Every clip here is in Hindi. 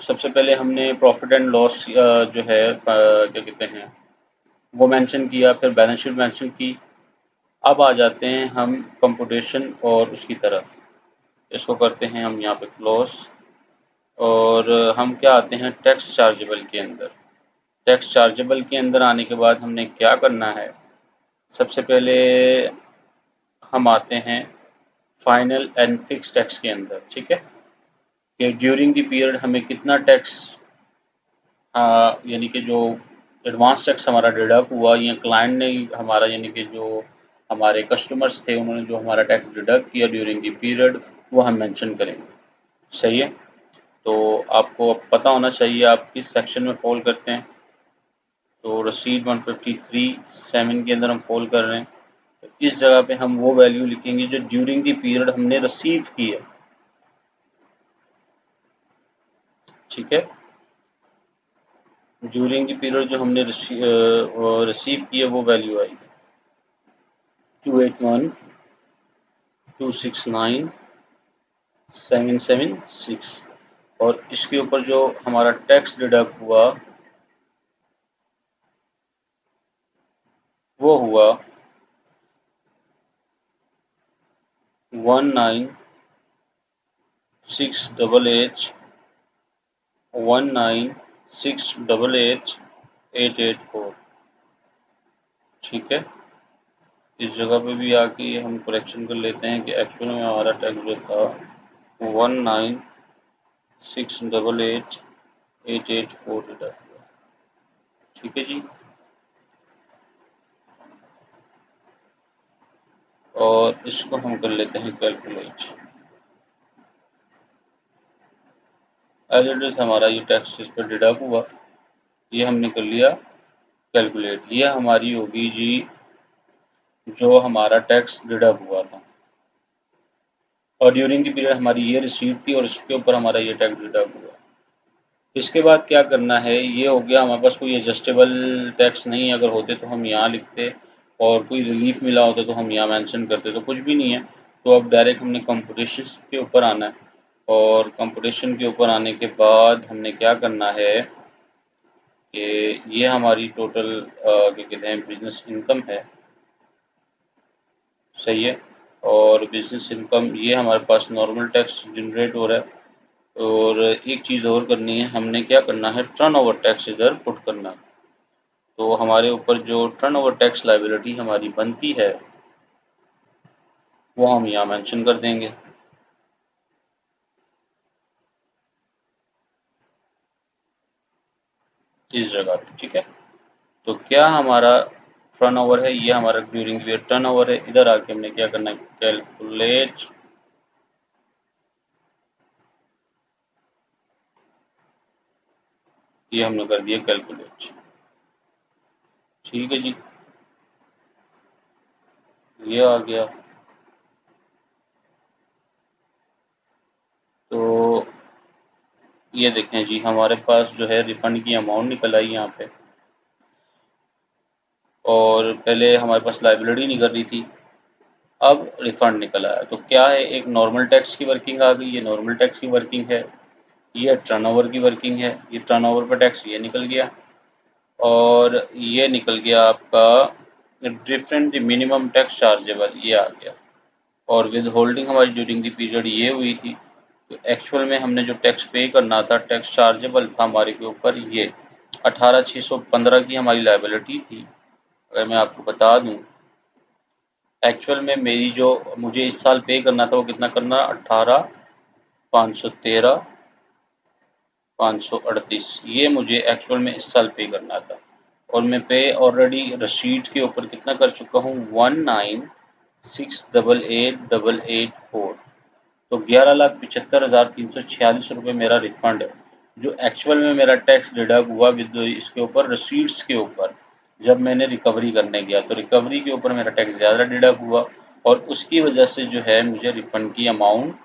सबसे पहले हमने प्रॉफिट एंड लॉस जो है क्या कहते हैं वो मेंशन किया, फिर बैलेंस शीट मेंशन की। अब आ जाते हैं हम कंप्यूटेशन और उसकी तरफ। इसको करते हैं हम यहाँ पे क्लोज, और हम क्या आते हैं टैक्स चार्जेबल के अंदर। टैक्स चार्जेबल के अंदर आने के बाद हमने क्या करना है, सबसे पहले हम आते हैं फाइनल एंड फिक्स टैक्स के अंदर। ठीक है, कि ड्यूरिंग द पीरियड हमें कितना टैक्स यानी कि जो एडवांस टैक्स हमारा डिडक्ट हुआ, या क्लाइंट ने हमारा यानी कि जो हमारे कस्टमर्स थे उन्होंने जो हमारा टैक्स डिडक्ट किया ड्यूरिंग द पीरियड, वो हम मेंशन करेंगे। सही है, तो आपको अब पता होना चाहिए आप किस सेक्शन में फॉल करते हैं। तो रसीद 153(7) के अंदर हम फॉल कर रहे हैं। तो इस जगह पे हम वो वैल्यू लिखेंगे जो ड्यूरिंग द पीरियड हमने रिसीव की है। ठीक है, ड्यूरिंग द पीरियड जो हमने रिसीव की है वो वैल्यू आएगी 281,269,776, और इसके ऊपर जो हमारा टैक्स डिडक्ट हुआ वो हुआ 19,688,884। ठीक है, इस जगह पे भी आके हम करेक्शन कर लेते हैं कि एक्चुअल में हमारा टैक्स जो था 19,688,884 डिडक्ट हुआ। ठीक है जी, और इसको हम कर लेते हैं कैलकुलेट। एज इट इज हमारा ये टैक्स इस पर डिडक्ट हुआ, ये हमने कर लिया कैलकुलेट। ये हमारी होगी जी जो हमारा टैक्स डिडक्ट हुआ था, और ड्यूरिंग की पीरियड हमारी ये रिसीट थी, और इसके ऊपर हमारा ये टैक्स डिडक्ट हुआ। इसके बाद क्या करना है, ये हो गया हमारे पास कोई एडजस्टेबल टैक्स नहीं, अगर होते तो हम यहाँ लिखते, और कोई रिलीफ मिला होता तो हम यहाँ मेंशन करते, तो कुछ भी नहीं है। तो अब डायरेक्ट हमने कंप्यूटेशन के ऊपर आना है, और कंप्यूटेशन के ऊपर आने के बाद हमने क्या करना है कि ये हमारी टोटल क्या कहते हैं बिजनेस इनकम है। सही है, और बिजनेस इनकम ये हमारे पास नॉर्मल टैक्स जनरेट हो रहा है। और एक चीज़ और करनी है, हमने क्या करना है टर्नओवर टैक्स इधर पुट करना है। तो हमारे ऊपर जो टर्नओवर टैक्स लायबिलिटी हमारी बनती है वो हम यहाँ मेंशन कर देंगे। इस जगह पे ठीक है, तो क्या हमारा टर्नओवर है, ये हमारा ड्यूरिंग पीरियड टर्नओवर है। इधर आके हमने क्या करना है कैलकुलेट, ये हमने कर दिया कैलकुलेट। ठीक है जी, ये आ गया। तो ये देखें जी हमारे पास जो है रिफंड की अमाउंट निकल आई यहाँ पे, और पहले हमारे पास लाइबिलिटी निकल रही थी, अब रिफंड निकल आया। तो क्या है, एक नॉर्मल टैक्स की वर्किंग आ गई, ये नॉर्मल टैक्स की वर्किंग है, ये टर्नओवर की वर्किंग है, ये टर्नओवर पर टैक्स ये निकल गया, और ये निकल गया आपका डिफरेंट मिनिमम टैक्स चार्जेबल, ये आ गया, और विद होल्डिंग हमारी ड्यूरिंग द पीरियड ये हुई थी। तो एक्चुअल में हमने जो टैक्स पे करना था, टैक्स चार्जेबल था हमारे के ऊपर, ये 18,615 की हमारी लाइबिलिटी थी। अगर मैं आपको बता दूं, एक्चुअल में मेरी जो मुझे इस साल पे करना था वो कितना करना, 18,513 538, ये मुझे एक्चुअल में इस साल पे करना था, और मैं पे ऑलरेडी रसीद के ऊपर कितना कर चुका हूँ 19,688,884। तो 11,75,346 रुपये मेरा रिफंड है, जो एक्चुअल में मेरा टैक्स डिडक्ट हुआ विद इसके ऊपर रसीट्स के ऊपर। जब मैंने रिकवरी करने गया तो रिकवरी के ऊपर मेरा टैक्स ज़्यादा डिडक्ट हुआ, और उसकी वजह से जो है मुझे रिफ़ंड की अमाउंट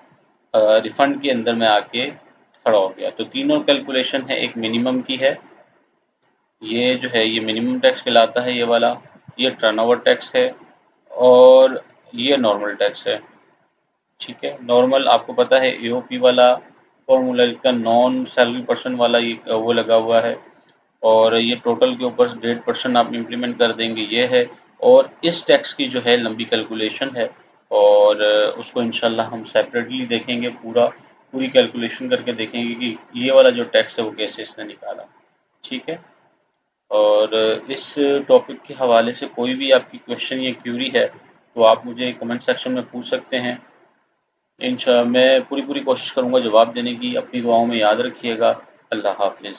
रिफ़ंड के अंदर में आके खड़ा हो गया। तो तीनों कैलकुलेशन है, एक मिनिमम की है, ये जो है ये मिनिमम टैक्स कहलाता है ये वाला, ये टर्नओवर टैक्स है, और ये नॉर्मल टैक्स है। ठीक है, नॉर्मल आपको पता है एओपी वाला फॉर्मूला का नॉन सैलरी पर्सन वाला ये वो लगा हुआ है, और ये टोटल के ऊपर 1.5% आप इम्प्लीमेंट कर देंगे, ये है। और इस टैक्स की जो है लंबी कैलकुलेशन है, और उसको इंशाल्लाह हम सेपरेटली देखेंगे, पूरी कैलकुलेशन करके देखेंगे कि ये वाला जो टैक्स है वो कैसे इसने निकाला। ठीक है। और इस टॉपिक के हवाले से कोई भी आपकी क्वेश्चन या क्यूरी है तो आप मुझे कमेंट सेक्शन में पूछ सकते हैं। मैं पूरी कोशिश करूँगा जवाब देने की। अपनी दुआओं में याद रखिएगा। अल्लाह हाफ़िज़।